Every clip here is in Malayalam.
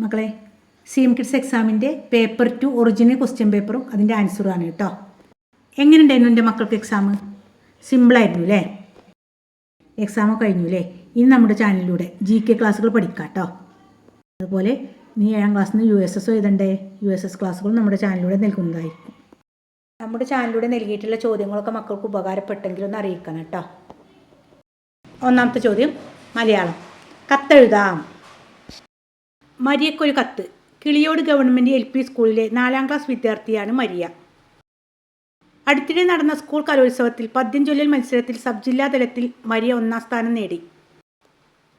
മക്കളെ, CM കിഡ്സ് എക്സാമിൻ്റെ പേപ്പർ 2 ഒറിജിനൽ ക്വസ്റ്റ്യൻ പേപ്പറും അതിൻ്റെ ആൻസറുമാണ് കേട്ടോ. എങ്ങനെയുണ്ടായിരുന്നു എൻ്റെ മക്കൾക്ക് എക്സാം? സിമ്പിളായിരുന്നു അല്ലേ? എക്സാം കഴിഞ്ഞു അല്ലേ? ഇനി നമ്മുടെ ചാനലിലൂടെ GK ക്ലാസ്സുകൾ പഠിക്കാം കേട്ടോ. അതുപോലെ നീ 7ാം ക്ലാസ്സിൽ നിന്ന് USS എഴുതണ്ടേ? USS ക്ലാസ്സുകൾ നമ്മുടെ ചാനലിലൂടെ നൽകുന്നതായിരിക്കും. നമ്മുടെ ചാനലിലൂടെ നൽകിയിട്ടുള്ള ചോദ്യങ്ങളൊക്കെ മക്കൾക്ക് ഉപകാരപ്പെട്ടെങ്കിൽ ഒന്ന് അറിയിക്കണം കേട്ടോ. ഒന്നാമത്തെ ചോദ്യം മലയാളം. കത്തെഴുതാം. മരിയക്കൊരു കത്ത്. കിളിയോട് ഗവൺമെൻറ് LP സ്കൂളിലെ 4ാം ക്ലാസ് വിദ്യാർത്ഥിയാണ് മരിയ. അടുത്തിടെ നടന്ന സ്കൂൾ കലോത്സവത്തിൽ പദ്യം ചൊല്ലൽ മത്സരത്തിൽ സബ് ജില്ലാ തലത്തിൽ മരിയ 1ാം സ്ഥാനം നേടി.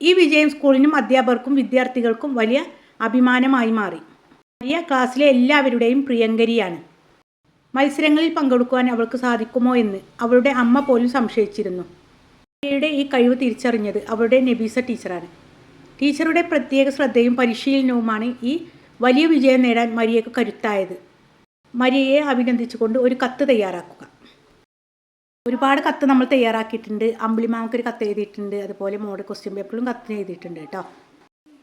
ഈ വിജയം സ്കൂളിനും അധ്യാപകർക്കും വിദ്യാർത്ഥികൾക്കും വലിയ അഭിമാനമായി മാറി. മരിയ ക്ലാസ്സിലെ എല്ലാവരുടെയും പ്രിയങ്കരിയാണ്. മത്സരങ്ങളിൽ പങ്കെടുക്കുവാൻ അവൾക്ക് സാധിക്കുമോ എന്ന് അവളുടെ അമ്മ പോലും സംശയിച്ചിരുന്നു. മരിയയുടെ ഈ കഴിവ് തിരിച്ചറിഞ്ഞത് അവളുടെ നബീസ ടീച്ചറാണ്. ടീച്ചറുടെ പ്രത്യേക ശ്രദ്ധയും പരിശീലനവുമാണ് ഈ വലിയ വിജയം നേടാൻ മരിയയ്ക്ക് കരുത്തായത്. മരിയയെ അഭിനന്ദിച്ചുകൊണ്ട് ഒരു കത്ത് തയ്യാറാക്കുക. ഒരുപാട് കത്ത് നമ്മൾ തയ്യാറാക്കിയിട്ടുണ്ട്. അമ്പിളിമാമക്കൊരു കത്ത് എഴുതിയിട്ടുണ്ട്. അതുപോലെ മോഡൽ ക്വസ്റ്റ്യൻ പേപ്പറിലും കത്ത് എഴുതിയിട്ടുണ്ട് കേട്ടോ.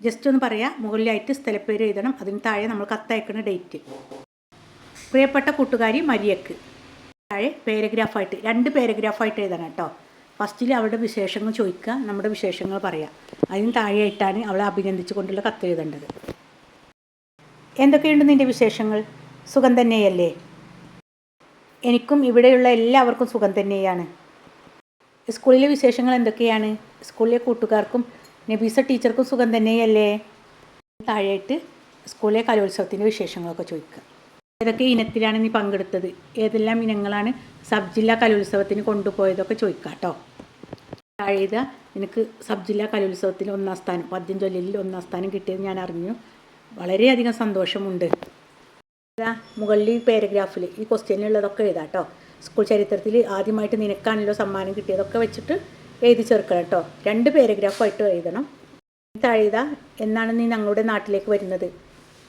ജസ്റ്റ് ഒന്ന് പറയാം. മുകളിലായിട്ട് സ്ഥലപ്പേര് എഴുതണം. അതിന് താഴെ നമ്മൾ കത്തയക്കുന്ന ഡേറ്റ്. പ്രിയപ്പെട്ട കൂട്ടുകാരി മരിയക്ക്. താഴെ പാരഗ്രാഫായിട്ട് 2 പാരഗ്രാഫായിട്ട് എഴുതണം കേട്ടോ. ഫസ്റ്റിൽ അവളുടെ വിശേഷങ്ങൾ ചോദിക്കുക, നമ്മുടെ വിശേഷങ്ങൾ പറയാം. അതിന് താഴെയായിട്ടാണ് അവളെ അഭിനന്ദിച്ചു കൊണ്ടുള്ള കത്ത് എഴുതേണ്ടത്. എന്തൊക്കെയുണ്ട് നിൻ്റെ വിശേഷങ്ങൾ? സുഖം തന്നെയല്ലേ? എനിക്കും ഇവിടെയുള്ള എല്ലാവർക്കും സുഖം തന്നെയാണ്. സ്കൂളിലെ വിശേഷങ്ങൾ എന്തൊക്കെയാണ്? സ്കൂളിലെ കൂട്ടുകാർക്കും നബീസ ടീച്ചർക്കും സുഖം തന്നെയല്ലേ? താഴെയായിട്ട് സ്കൂളിലെ കലോത്സവത്തിൻ്റെ വിശേഷങ്ങളൊക്കെ ചോദിക്കുക. ഏതൊക്കെ ഇനത്തിലാണ് നീ പങ്കെടുത്തത്? ഏതെല്ലാം ഇനങ്ങളാണ് സബ് ജില്ലാ കലോത്സവത്തിന് കൊണ്ടുപോയതൊക്കെ ചോദിക്കാം കേട്ടോ. താഴെ എനിക്ക് സബ് ജില്ലാ കലോത്സവത്തിൽ 1ാം സ്ഥാനം, പദ്യം ചൊല്ലലിൽ 1ാം സ്ഥാനം കിട്ടിയത് ഞാൻ അറിഞ്ഞു. വളരെയധികം സന്തോഷമുണ്ട്. മുകളിൽ ഈ പാരഗ്രാഫിൽ ഈ ക്വസ്റ്റ്യനിലുള്ളതൊക്കെ എഴുതാം കേട്ടോ. സ്കൂൾ ചരിത്രത്തിൽ ആദ്യമായിട്ട് നിനക്കാണല്ലോ സമ്മാനം കിട്ടിയതൊക്കെ വെച്ചിട്ട് എഴുതി ചേർക്കണം കേട്ടോ. 2 പാരഗ്രാഫായിട്ട് എഴുതണം. താഴെ എന്നാണ് നീ ഞങ്ങളുടെ നാട്ടിലേക്ക് വരുന്നത്?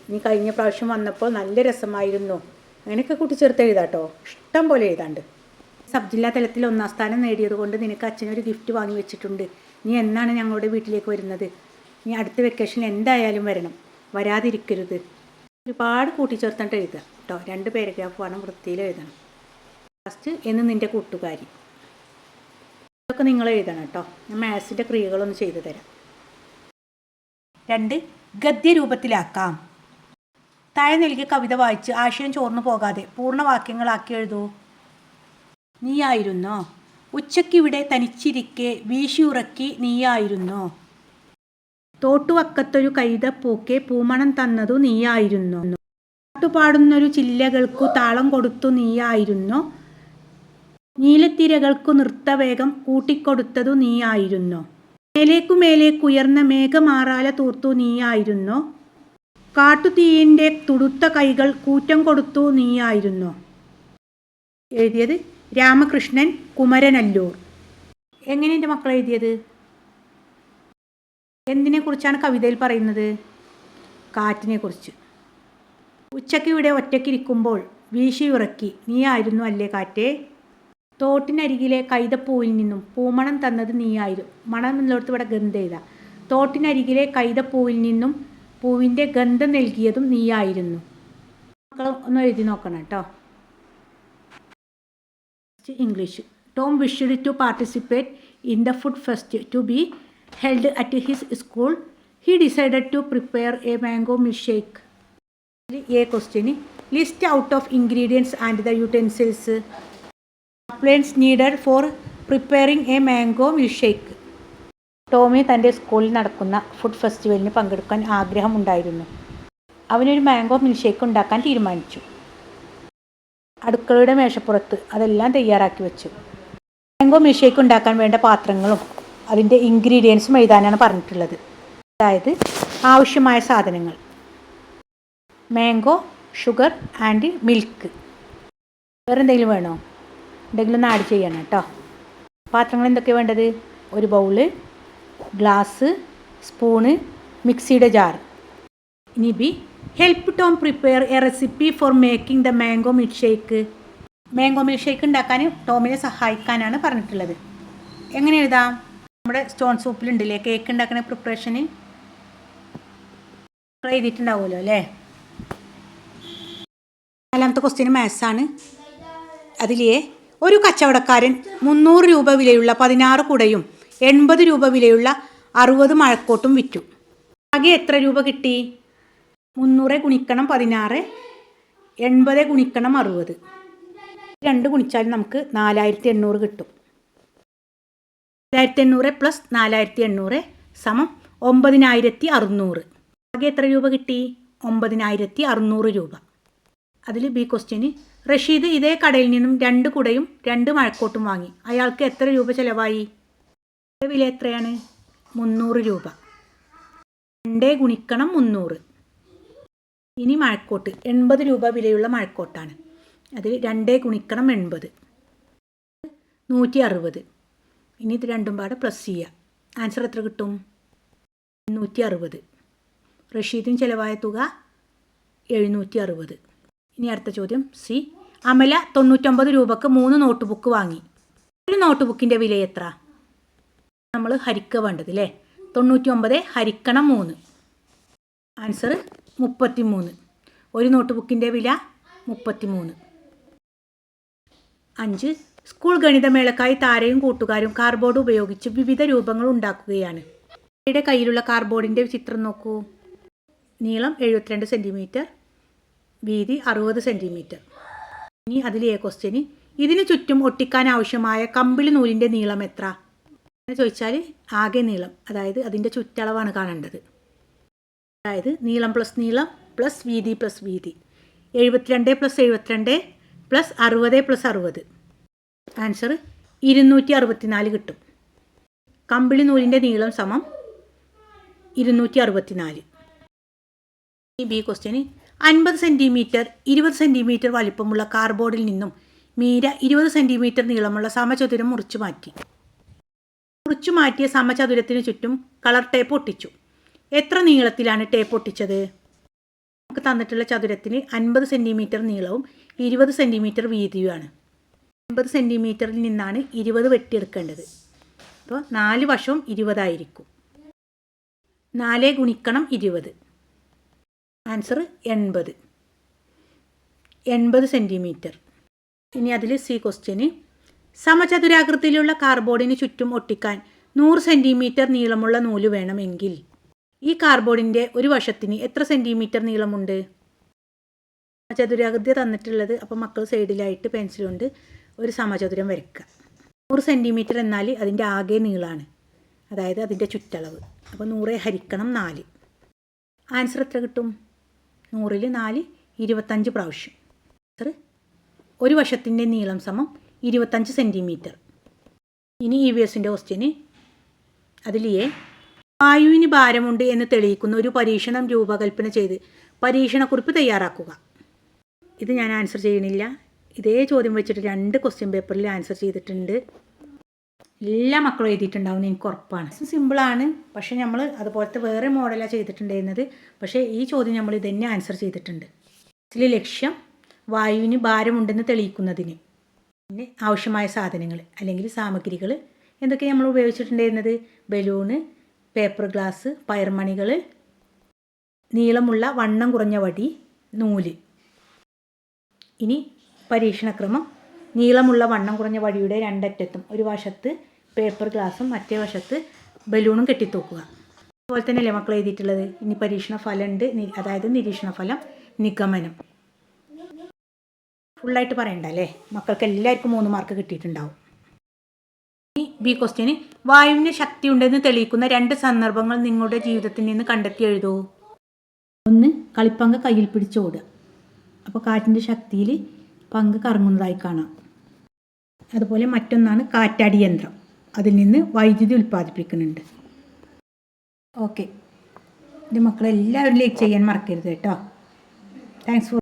നീ കഴിഞ്ഞ പ്രാവശ്യം വന്നപ്പോൾ നല്ല രസമായിരുന്നു. അങ്ങനെയൊക്കെ കൂട്ടിച്ചേർത്ത് എഴുതാം കേട്ടോ. ഇഷ്ടം പോലെ എഴുതാണ്ട്. സബ് ജില്ലാ തലത്തിൽ 1ാം സ്ഥാനം നേടിയത് കൊണ്ട് നിനക്ക് അച്ഛനൊരു ഗിഫ്റ്റ് വാങ്ങി വെച്ചിട്ടുണ്ട്. നീ എന്നാണ് ഞങ്ങളുടെ വീട്ടിലേക്ക് വരുന്നത്? നീ അടുത്ത വെക്കേഷനിൽ എന്തായാലും വരണം, വരാതിരിക്കരുത്. ഒരുപാട് കൂട്ടിച്ചേർത്തിട്ട് എഴുതുക കേട്ടോ. 2 പാരഗ്രാഫ് വേണം, വൃത്തിയിൽ എഴുതണം. ലാസ്റ്റ് എന്ന് നിൻ്റെ കൂട്ടുകാരി. ഇതൊക്കെ നിങ്ങൾ എഴുതണം കേട്ടോ. ഞാൻ മാത്സിൻ്റെ ക്രിയകളൊന്ന് ചെയ്തു തരാം. 2 ഗദ്യരൂപത്തിലാക്കാം. താഴെ നൽകിയ കവിത വായിച്ച് ആശയം ചോർന്നു പോകാതെ പൂർണ്ണവാക്യങ്ങളാക്കി എഴുതൂ. നീയായിരുന്നോ? ഉച്ചയ്ക്കിവിടെ തനിച്ചിരിക്കെ വീശിയുറക്കി നീയായിരുന്നോ? തോട്ടുവക്കത്തൊരു കൈതപ്പൂക്കെ പൂമണം തന്നതു നീയായിരുന്നോ? പാട്ടുപാടുന്നൊരു ചില്ലകൾക്കു താളം കൊടുത്തു നീയായിരുന്നോ? നീലത്തിരകൾക്കു നൃത്തവേഗം കൂട്ടിക്കൊടുത്തതു നീയായിരുന്നോ? മേലേക്കുമേലേക്കുയർന്ന മേഘമാറാല തൂർത്തു നീയായിരുന്നോ? കാട്ടുതീയിൻ്റെ തുടുത്ത കൈകൾ കൂറ്റം കൊടുത്തു നീയായിരുന്നോ? എഴുതിയത് രാമകൃഷ്ണൻ കുമരനല്ലൂർ. എങ്ങനെ എൻ്റെ മക്കൾ എഴുതിയത്? എന്തിനെക്കുറിച്ചാണ് കവിതയിൽ പറയുന്നത്? കാറ്റിനെ കുറിച്ച്. ഉച്ചയ്ക്ക് ഇവിടെ ഒറ്റയ്ക്കിരിക്കുമ്പോൾ വീശിയുറക്കി നീയായിരുന്നു അല്ലേ കാറ്റേ? തോട്ടിനരികിലെ കൈതപ്പൂവിൽ നിന്നും പൂമണം തന്നത് നീയായിരുന്നു. മണം എന്നുള്ളടത്ത് ഇവിടെ ഗന്ധം എഴുതാം. തോട്ടിനരികിലെ കൈതപ്പൂവിൽ നിന്നും പൂവിൻ്റെ ഗന്ധം നൽകിയതും നീയായിരുന്നു. മക്കൾ ഒന്ന് എഴുതി നോക്കണം കേട്ടോ. English. Tom wished to participate in the food fest to be held at his school. He decided to prepare a mango milkshake. A question. List out of ingredients and the utensils. Appliances needed for preparing a mango milkshake. Tommy തൻ്റെ സ്കൂളിൽ നടക്കുന്ന ഫുഡ് ഫെസ്റ്റിവലിന് പങ്കെടുക്കാൻ ആഗ്രഹമുണ്ടായിരുന്നു. അവനൊരു മാംഗോ മിൽക്ക് ഉണ്ടാക്കാൻ തീരുമാനിച്ചു. അടുക്കളയുടെ മേശപ്പുറത്ത് അതെല്ലാം തയ്യാറാക്കി വെച്ചു. മാംഗോ മിൽക്ക് ഉണ്ടാക്കാൻ വേണ്ട പാത്രങ്ങളും അതിൻ്റെ ഇൻഗ്രീഡിയൻസും എഴുതാനാണ് പറഞ്ഞിട്ടുള്ളത്. അതായത് ആവശ്യമായ സാധനങ്ങൾ: മാംഗോ, ഷുഗർ ആൻഡ് മിൽക്ക്. വേറെ എന്തെങ്കിലും വേണോ? എന്തെങ്കിലും ഒന്ന് ആഡ് ചെയ്യണം കേട്ടോ. പാത്രങ്ങൾ എന്തൊക്കെയാണ് വേണ്ടത്? ഒരു ബൗള്, ഗ്ലാസ്, സ്പൂണ്, മിക്സിയുടെ ജാർ. ഇനി B help Tom prepare A recipe for making the mango milk shake. Mango milk shake ഉണ്ടാക്കാൻ ടോമിനെ സഹായിക്കാനാണ് പറഞ്ഞിട്ടുള്ളത്. എങ്ങനെ എഴുതാം? നമ്മുടെ സ്റ്റോൺ സൂപ്പിലുണ്ടല്ലേ കേക്ക് ഉണ്ടാക്കുന്ന പ്രിപ്പറേഷന് എഴുതിയിട്ടുണ്ടാവുമല്ലോ അല്ലേ. 4ാമത്തെ ക്വസ്റ്റ്യൻ മാത്സാണ്. അതിലേ ഒരു കച്ചവടക്കാരൻ 300 രൂപ വിലയുള്ള 16 കുടയും 80 രൂപ വിലയുള്ള 60 മഴക്കോട്ടും വിറ്റു. ആകെ എത്ര രൂപ കിട്ടി? 300 ഗുണിക്കണം 16, 80 ഗുണിക്കണം 60. 2 ഗുണിച്ചാൽ നമുക്ക് 4800 കിട്ടും. 4800 പ്ലസ് 4800 സമം 9600. ആകെ എത്ര രൂപ കിട്ടി? 9600 രൂപ. അതിൽ ബി ക്വസ്റ്റ്യന്, റഷീദ് ഇതേ കടയിൽ നിന്നും 2 കുടയും 2 മഴക്കോട്ടും വാങ്ങി. അയാൾക്ക് എത്ര രൂപ ചിലവായി? വില എത്രയാണ്? 300 രൂപ. 2 ഗുണിക്കണം 300. ഇനി മഴക്കോട്ട് 80 രൂപ വിലയുള്ള മഴക്കോട്ടാണ്. അതിൽ 2 ഗുണിക്കണം 80, 160. ഇനി ഇത് രണ്ടും പാടെ പ്ലസ് ചെയ്യുക. ആൻസർ എത്ര കിട്ടും? 860. റഷീദിന് ചിലവായ തുക 760. ഇനി അടുത്ത ചോദ്യം സി. അമല 99 രൂപക്ക് 3 നോട്ട് ബുക്ക് വാങ്ങി. ഒരു നോട്ട് ബുക്കിൻ്റെ വില എത്ര? നമ്മൾ ഹരിക്കുക വേണ്ടത് അല്ലേ. 99 ഹരിക്കണം 3. ആൻസർ 33. ഒരു നോട്ട് ബുക്കിൻ്റെ വില 33. 5. സ്കൂൾ ഗണിതമേളക്കായി താരയും കൂട്ടുകാരും കാർഡ്ബോർഡ് ഉപയോഗിച്ച് വിവിധ രൂപങ്ങൾ ഉണ്ടാക്കുകയാണ്. അവരുടെ കയ്യിലുള്ള കാർഡ്ബോർഡിൻ്റെ ചിത്രം നോക്കൂ. നീളം 72 സെൻറ്റിമീറ്റർ, വീതി 60 സെൻറ്റിമീറ്റർ. ഇനി അതിലെ ക്വസ്റ്റ്യന്, ഇതിന് ചുറ്റും ഒട്ടിക്കാൻ ആവശ്യമായ കമ്പിളി നൂലിൻ്റെ നീളം എത്ര എന്ന് ചോദിച്ചാൽ ആകെ നീളം, അതായത് അതിൻ്റെ ചുറ്റളവാണ് കാണേണ്ടത്. അതായത് നീളം പ്ലസ് നീളം പ്ലസ് വീതി പ്ലസ് വീതി. 72 പ്ലസ് 72 പ്ലസ് 60 പ്ലസ് 60. ആൻസർ 264 കിട്ടും. കമ്പിളി നൂലിൻ്റെ നീളം സമം 264. ഈ ബി ക്വസ്റ്റ്യന്, 50 സെൻറ്റിമീറ്റർ 20 സെൻറ്റിമീറ്റർ വലിപ്പമുള്ള കാർഡ്ബോർഡിൽ നിന്നും മീര 20 സെൻറ്റിമീറ്റർ നീളമുള്ള സമചതുരം മുറിച്ചു മാറ്റിയ സമചതുരത്തിന് ചുറ്റും കളർ ടേപ്പ് ഒട്ടിച്ചു. എത്ര നീളത്തിലാണ് ടേപ്പ് ഒട്ടിച്ചത്? നമുക്ക് തന്നിട്ടുള്ള ചതുരത്തിന് 50 സെൻറ്റിമീറ്റർ നീളവും 20 സെൻറ്റിമീറ്റർ വീതിയുമാണ്. 50 സെൻറ്റിമീറ്ററിൽ നിന്നാണ് 20 വെട്ടിയെടുക്കേണ്ടത്. അപ്പോൾ 4 വശവും 20 ആയിരിക്കും. 4 ഗുണിക്കണം 20. Answer 80 centimetre. ഇനി അതിൽ സി ക്വസ്റ്റ്യന്, സമചതുരാകൃതിയിലുള്ള കാർഡ്ബോർഡിന് ചുറ്റും ഒട്ടിക്കാൻ 100 സെൻറ്റിമീറ്റർ നീളമുള്ള നൂല് വേണമെങ്കിൽ ഈ കാർഡ്ബോർഡിൻ്റെ ഒരു വശത്തിന് എത്ര സെൻറ്റിമീറ്റർ നീളമുണ്ട്? ചതുരാകൃതി തന്നിട്ടുള്ളത്. അപ്പോൾ മക്കൾ സൈഡിലായിട്ട് പെൻസിൽ കൊണ്ട് ഒരു സമചതുരം വരയ്ക്കുക. 100 സെൻറ്റിമീറ്റർ എന്നാൽ അതിൻ്റെ ആകെ നീളമാണ്, അതായത് അതിൻ്റെ ചുറ്റളവ്. അപ്പോൾ 100 ഹരിക്കണം 4. ആൻസർ എത്ര കിട്ടും? 100ൽ 4 25 പ്രാവശ്യം. ആൻസർ ഒരു വശത്തിൻ്റെ നീളം സമം 25 സെൻറ്റിമീറ്റർ. ഇനി ഇ വി എസിൻ്റെ ക്വസ്റ്റ്യന്, അതിലേ വായുവിന് ഭാരമുണ്ട് എന്ന് തെളിയിക്കുന്ന ഒരു പരീക്ഷണം രൂപകൽപ്പന ചെയ്ത് പരീക്ഷണക്കുറിപ്പ് തയ്യാറാക്കുക. ഇത് ഞാൻ ആൻസർ ചെയ്യണില്ല. ഇതേ ചോദ്യം വെച്ചിട്ട് 2 ക്വസ്റ്റ്യൻ പേപ്പറിൽ ആൻസർ ചെയ്തിട്ടുണ്ട്. എല്ലാ മക്കളും എഴുതിയിട്ടുണ്ടാവും എനിക്ക് ഉറപ്പാണ്. സിമ്പിളാണ്, പക്ഷേ നമ്മൾ അതുപോലത്തെ വേറെ മോഡലാണ് ചെയ്തിട്ടുണ്ടായിരുന്നത്. പക്ഷേ ഈ ചോദ്യം നമ്മൾ ഇതന്നെ ആൻസർ ചെയ്തിട്ടുണ്ട്. ഇതിൽ ലക്ഷ്യം വായുവിന് ഭാരമുണ്ടെന്ന് തെളിയിക്കുന്നതിന് പിന്നെ ആവശ്യമായ സാധനങ്ങൾ അല്ലെങ്കിൽ സാമഗ്രികൾ എന്തൊക്കെ നമ്മൾ ഉപയോഗിച്ചിട്ടുണ്ടായിരുന്നത്? ബലൂണ്, പേപ്പർ ഗ്ലാസ്, പയർമണികൾ, നീളമുള്ള വണ്ണം കുറഞ്ഞ വടി, നൂല്. ഇനി പരീക്ഷണക്രമം, നീളമുള്ള വണ്ണം കുറഞ്ഞ വടിയുടെ 2 അറ്റത്തും ഒരു വശത്ത് പേപ്പർ ഗ്ലാസും മറ്റേ വശത്ത് ബലൂണും കെട്ടിത്തൂക്കുക. അതുപോലെ തന്നെയല്ലേ മക്കൾ എഴുതിയിട്ടുള്ളത്. ഇനി പരീക്ഷണ ഫലം ഉണ്ട്, അതായത് നിരീക്ഷണ ഫലം, നിഗമനം. ഫുള്ളായിട്ട് പറയണ്ട അല്ലേ, മക്കൾക്ക് എല്ലാവർക്കും 3 മാർക്ക് കിട്ടിയിട്ടുണ്ടാവും. ഇനി ബി ക്വസ്റ്റ്യന്, വായുവിന് ശക്തി ഉണ്ടെന്ന് തെളിയിക്കുന്ന 2 സന്ദർഭങ്ങൾ നിങ്ങളുടെ ജീവിതത്തിൽ നിന്ന് കണ്ടെത്തി എഴുതൂ. 1, കളിപ്പങ്ക കയ്യിൽ പിടിച്ചോടുക. അപ്പോൾ കാറ്റിൻ്റെ ശക്തിയിൽ പങ്ക് കറങ്ങുന്നതായി കാണാം. അതുപോലെ മറ്റൊന്നാണ് കാറ്റാടി യന്ത്രം, അതിൽ നിന്ന് വൈദ്യുതി ഉൽപ്പാദിപ്പിക്കുന്നുണ്ട്. ഓക്കെ, ഇത് മക്കളെല്ലാവരും ലൈക്ക് ചെയ്യാൻ മറക്കരുത് കേട്ടോ. Thanks for